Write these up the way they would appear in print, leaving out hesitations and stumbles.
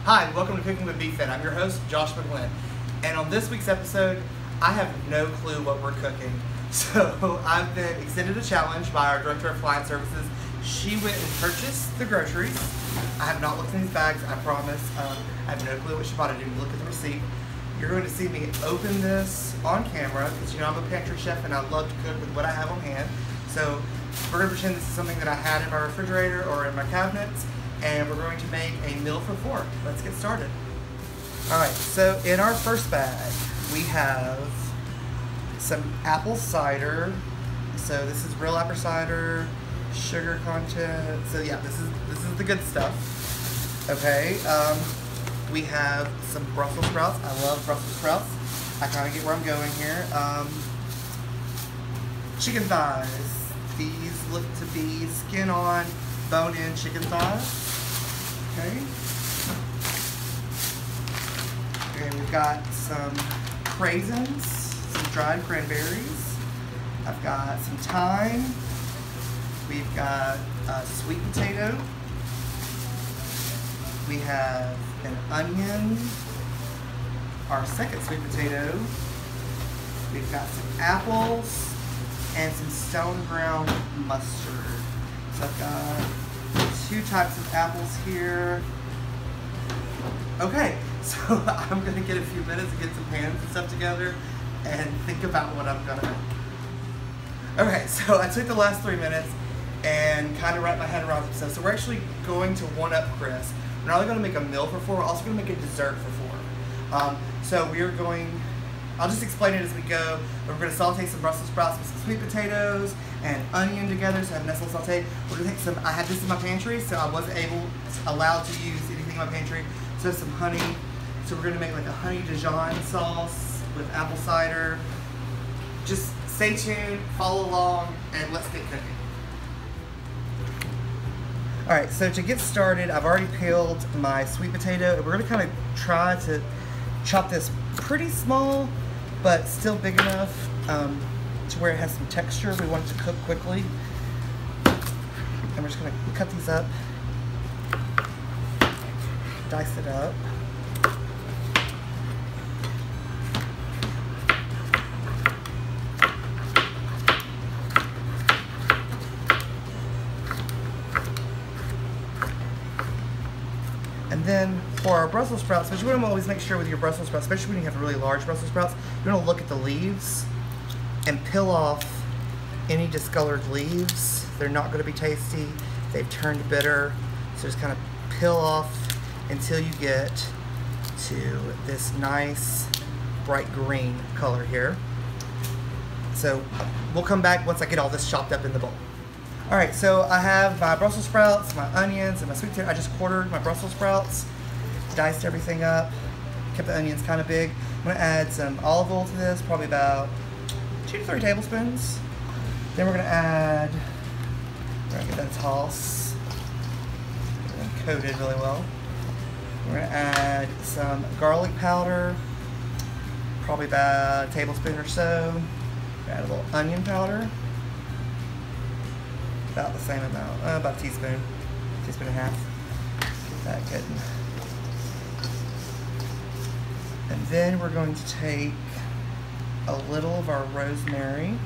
Hi, welcome to Cooking with BFit. I'm your host, Josh McGlynn. And on this week's episode, I have no clue what we're cooking. So I've been extended a challenge by our Director of Client Services. She went and purchased the groceries. I have not looked in these bags, I promise. I have no clue what she bought. I didn't look at the receipt. You're going to see me open this on camera because you know I'm a pantry chef and I love to cook with what I have on hand. So we're going to pretend this is something that I had in my refrigerator or in my cabinets, and we're going to make a meal for four. Let's get started. Alright, so in our first bag we have some apple cider. So this is real apple cider, sugar content. So yeah, this is the good stuff. Okay, we have some Brussels sprouts. I love Brussels sprouts. I kind of get where I'm going here. Chicken thighs. These look to be skin on, bone in chicken thighs. Okay. Okay, we've got some raisins, some dried cranberries. I've got some thyme. We've got a sweet potato. We have an onion, our second sweet potato. We've got some apples and some stone ground mustard. So I've got two types of apples here. Okay, so I'm gonna get a few minutes to get some pans and stuff together and think about what I'm gonna make. Okay, so I took the last 3 minutes and kind of wrapped my head around some stuff. So we're actually going to one-up Chris. We're not only going to make a meal for four, we're also going to make a dessert for four. So we are going, I'll just explain it as we go. We're going to saute some Brussels sprouts with some sweet potatoes and onion together, so I have a nice little saute. We're going to take some, I had this in my pantry, so I wasn't allowed to use anything in my pantry. So some honey. So we're going to make like a honey Dijon sauce with apple cider. Just stay tuned, follow along, and let's get cooking. Alright, so to get started, I've already peeled my sweet potato. We're going to kind of try to chop this pretty small, but still big enough to where it has some texture. We want it to cook quickly. And we're just going to cut these up, dice it up. And then for our Brussels sprouts, which you want to always make sure with your Brussels sprouts, especially when you have really large Brussels sprouts, you want to look at the leaves and peel off any discolored leaves. They're not going to be tasty. They've turned bitter. So just kind of peel off until you get to this nice bright green color here. So we'll come back once I get all this chopped up in the bowl. Alright, so I have my Brussels sprouts, my onions, and my sweet potato. I just quartered my Brussels sprouts, diced everything up, kept the onions kind of big. I'm going to add some olive oil to this, probably about 2 to 3 tablespoons. Then we're going to get that toss, and coat it really well. We're going to add some garlic powder, probably about a tablespoon or so. Add a little onion powder. About the same amount, about a teaspoon and a half. Get that good. And then we're going to take a little of our rosemary.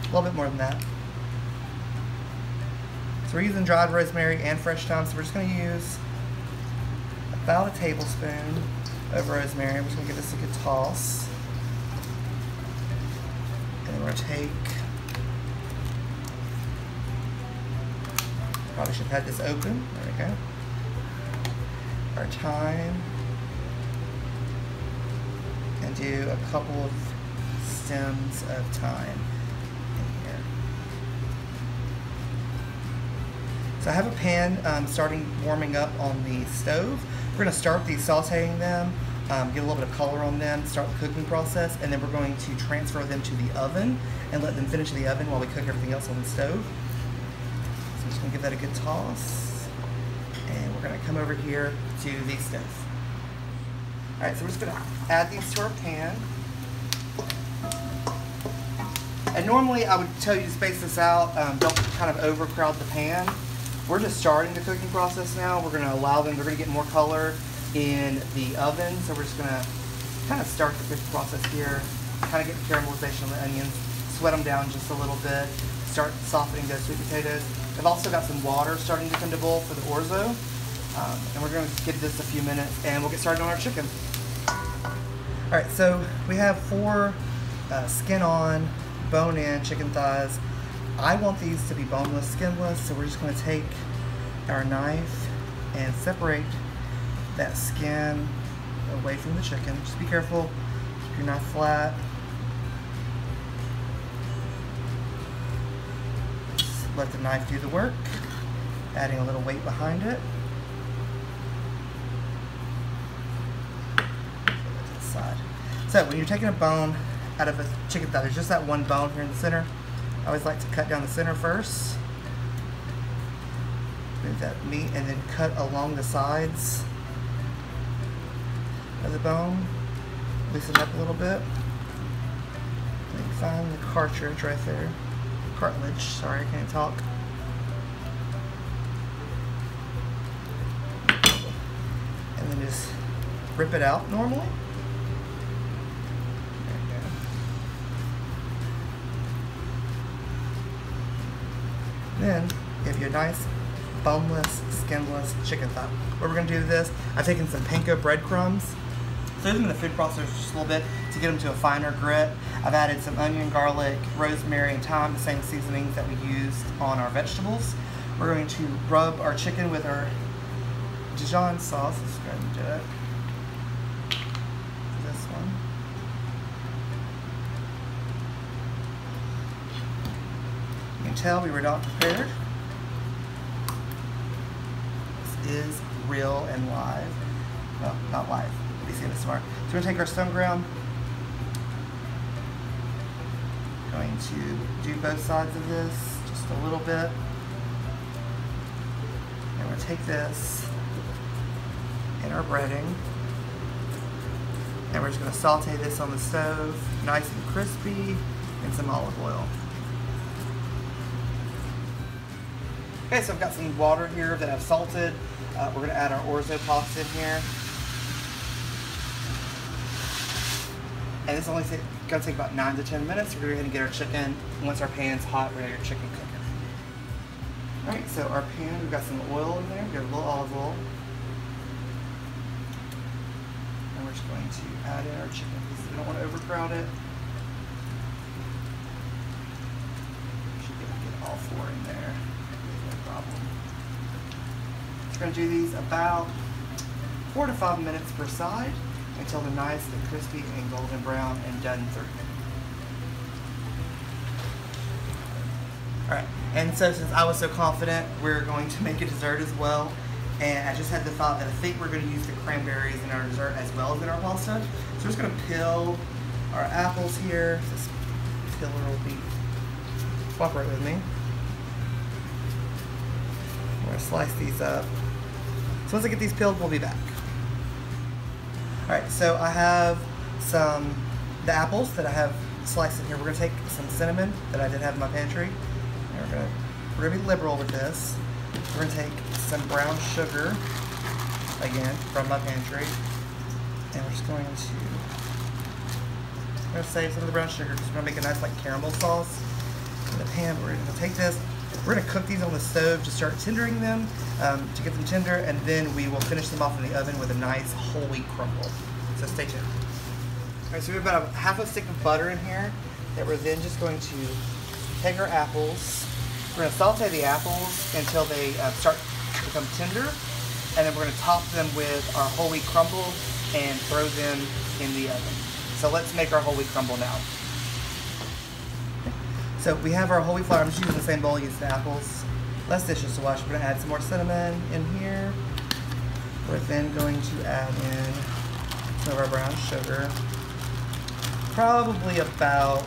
A little bit more than that. So we're using dried rosemary and fresh thyme, so we're just going to use about a tablespoon of rosemary. I'm just going to give this a good toss. And we're going to take, probably should have had this open, there we go, our thyme, and do a couple of stems of thyme in here. So I have a pan starting warming up on the stove. We're going to start sauteing them. Get a little bit of color on them, start the cooking process, and then we're going to transfer them to the oven and let them finish in the oven while we cook everything else on the stove. So I'm just going to give that a good toss, and we're going to come over here to the stove. Alright, so we're just going to add these to our pan. And normally I would tell you to space this out, don't kind of overcrowd the pan. we're just starting the cooking process now. We're gonna allow them, they're gonna get more color in the oven. So we're just gonna kind of start the cooking process here, kind of get the caramelization of the onions, sweat them down just a little bit, start softening those sweet potatoes. I've also got some water starting to come to boil for the orzo. And we're gonna give this a few minutes and we'll get started on our chicken. All right, so we have 4 skin on, bone in chicken thighs. I want these to be boneless, skinless, so we're just gonna take our knife and separate that skin away from the chicken. Just be careful, keep your knife flat. Just let the knife do the work, adding a little weight behind it. Side. So when you're taking a bone out of a chicken thigh, there's just that one bone here in the center. I always like to cut down the center first. Move that meat and then cut along the sides of the bone. Loosen it up a little bit. And find the cartridge right there. Cartilage, sorry, I can't talk. And then just rip it out normally. Then you have your nice boneless, skinless chicken thigh. What we're going to do with this, I've taken some panko breadcrumbs, threw them in the food processor just a little bit to get them to a finer grit. I've added some onion, garlic, rosemary, and thyme, the same seasonings that we used on our vegetables. We're going to rub our chicken with our Dijon sauce. Let's go ahead and do it. This one. You can tell we were not prepared. This is real and live. Well, not live. Let me see this smart. So we're going to take our stone ground. Going to do both sides of this just a little bit. And we're going to take this in our breading. And we're just going to saute this on the stove, nice and crispy, in some olive oil. Okay, so I've got some water here that I've salted. We're going to add our orzo pots in here. And this is only going to take about 9 to 10 minutes. We're going to get our chicken. Once our pan's hot, we're going to get our chicken cooking. Alright, so our pan, we've got some oil in there. We've got a little olive oil. And we're just going to add in our chicken because we don't want to overcrowd it. Should be able to get all 4 in there. No problem. We're going to do these about 4 to 5 minutes per side until they're nice and crispy and golden brown and done through. Alright, and so since I was so confident, we're going to make a dessert as well. And I just had the thought that I think we're going to use the cranberries in our dessert as well as in our pasta. So we're just going to peel our apples here. This peeler will be, cooperate with me. We're going to slice these up. So once I get these peeled, we'll be back. Alright, so I have the apples that I have sliced in here. We're going to take some cinnamon that I did have in my pantry. And we're going to be liberal with this. We're going to take some brown sugar, again, from my pantry. And we're just going to save some of the brown sugar because we're going to make a nice like caramel sauce in the pan. We're going to take this. We're going to cook these on the stove to start tendering them, to get them tender, and then we will finish them off in the oven with a nice whole wheat crumble. So stay tuned. Alright, so we have about half a stick of butter in here that we're then just going to take our apples. We're going to saute the apples until they start to become tender, and then we're going to top them with our whole wheat crumble and throw them in the oven. So let's make our whole wheat crumble now. So we have our whole wheat flour. I'm just using the same bowl I used the apples. Less dishes to wash. We're going to add some more cinnamon in here. We're then going to add in some of our brown sugar. Probably about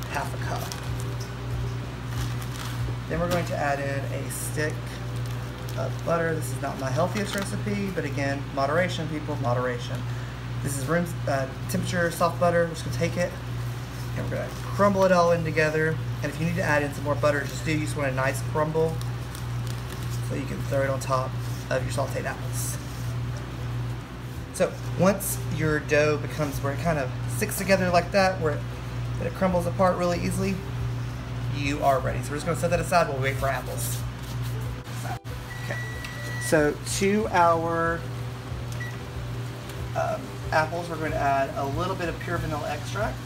half a cup. Then we're going to add in a stick of butter. This is not my healthiest recipe, but again, moderation, people, moderation. This is room temperature soft butter. We're just going to take it and we're going to crumble it all in together. And if you need to add in some more butter, just do. You just want a nice crumble. so you can throw it on top of your sauteed apples. So once your dough becomes where it kind of sticks together like that, where it crumbles apart really easily, you are ready. So we're just going to set that aside while we wait for apples. Okay. So to our apples, we're going to add a little bit of pure vanilla extract.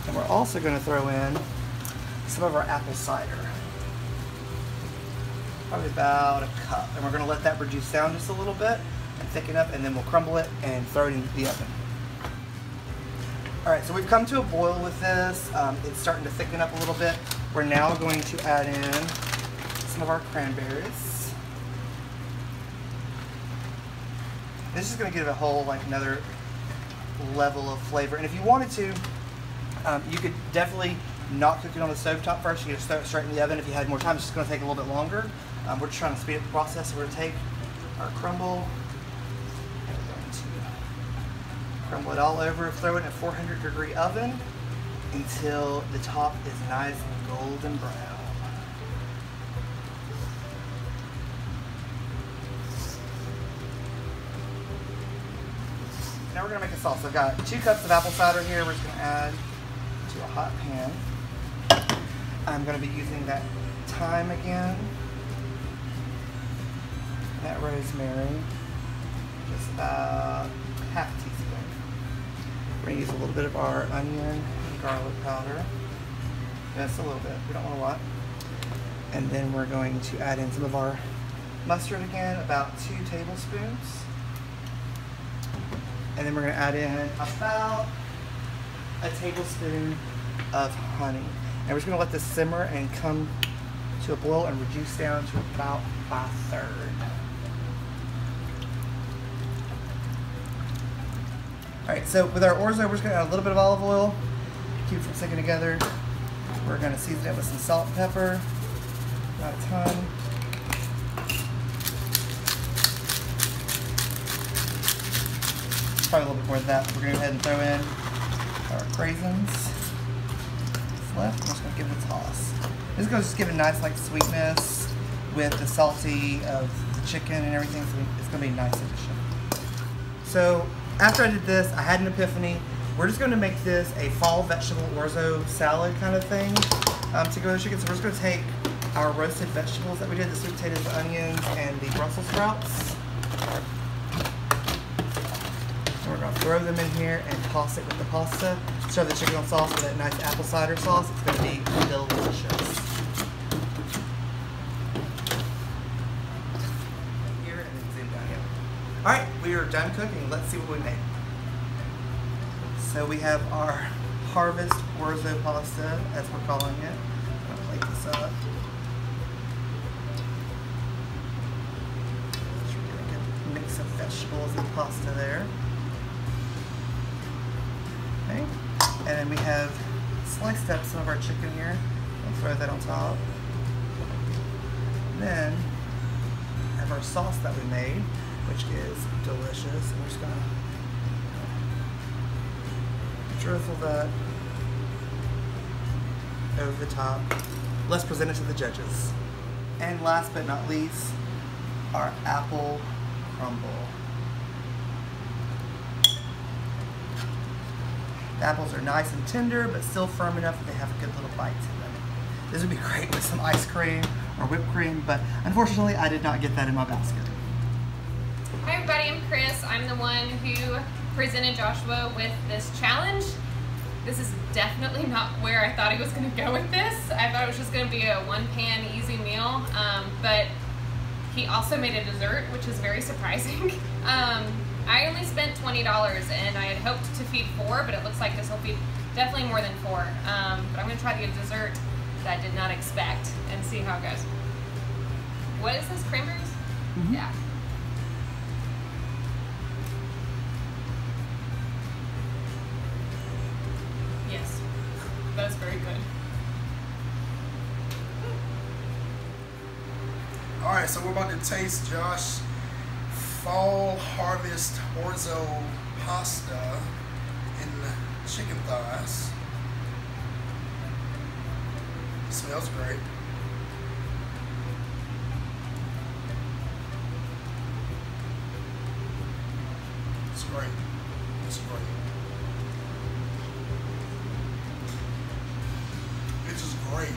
And we're also going to throw in some of our apple cider. Probably about a cup. And we're going to let that reduce down just a little bit and thicken up, and then we'll crumble it and throw it into the oven. Alright, so we've come to a boil with this. It's starting to thicken up a little bit. We're now going to add in some of our cranberries. This is going to give it a whole, like, another level of flavor. And if you wanted to, you could definitely not cook it on the stovetop first. You could just throw it straight in the oven if you had more time. It's just going to take a little bit longer. We're just trying to speed up the process. So we're going to take our crumble and we're going to crumble it all over, throw it in a 400-degree oven until the top is nice and golden brown. Now we're going to make a sauce. I've got 2 cups of apple cider here. We're just going to add to a hot pan. I'm going to be using that thyme again, that rosemary, just about half a teaspoon. We're going to use a little bit of our onion and garlic powder, just a little bit, we don't want a lot. And then we're going to add in some of our mustard again, about 2 tablespoons. And then we're going to add in about a tablespoon of honey. And we're just going to let this simmer and come to a boil and reduce down to about 1/3. Alright, so with our orzo, we're just going to add a little bit of olive oil, keep it from sticking together. We're going to season it with some salt and pepper, not a ton. Probably a little bit more than that. We're going to go ahead and throw in our raisins. What's left, I'm just going to give it a toss. This is going to just give it a nice like sweetness with the salty of the chicken and everything, so it's going to be a nice addition. So after I did this, I had an epiphany. We're just going to make this a fall vegetable orzo salad kind of thing to go with the chicken. So we're just going to take our roasted vegetables that we did, the sweet potatoes, the onions, and the Brussels sprouts. And we're going to throw them in here and toss it with the pasta. Serve the chicken on sauce with that nice apple cider sauce. It's going to be delicious. Here and then zoom down here. Alright, we are done cooking. Let's see what we made. So we have our harvest orzo pasta, as we're calling it. I'm going to plate this up. Just really get a mix of vegetables and pasta there. Okay. And then we have sliced up some of our chicken here. I'll throw that on top. And then we have our sauce that we made, which is delicious. And we're just going to drizzle that over the top. Let's present it to the judges. And last but not least, our apple crumble. The apples are nice and tender, but still firm enough that they have a good little bite to them. This would be great with some ice cream or whipped cream, but unfortunately I did not get that in my basket. Hi everybody, I'm Chris. I'm the one who presented Joshua with this challenge. This is definitely not where I thought he was going to go with this. I thought it was just going to be a one-pan easy meal, but he also made a dessert, which is very surprising. I only spent $20 and I had hoped to feed 4, but it looks like this will feed definitely more than 4. But I'm going to try to get a dessert that I did not expect and see how it goes. What is this, cranberries? Mm-hmm. Yeah. Yes, that's very good. Alright, so we're about to taste Josh fall harvest orzo pasta in chicken thighs. It smells great. great. It's great. It's just great.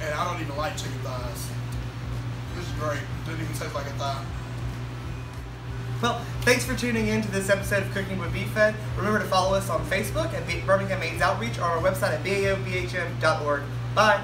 And I don't even like chicken thighs. This is great. Doesn't even taste like a thigh. Well, thanks for tuning in to this episode of Cooking with BFed. Remember to follow us on Facebook at Birmingham AIDS Outreach or on our website at baobhm.org. Bye.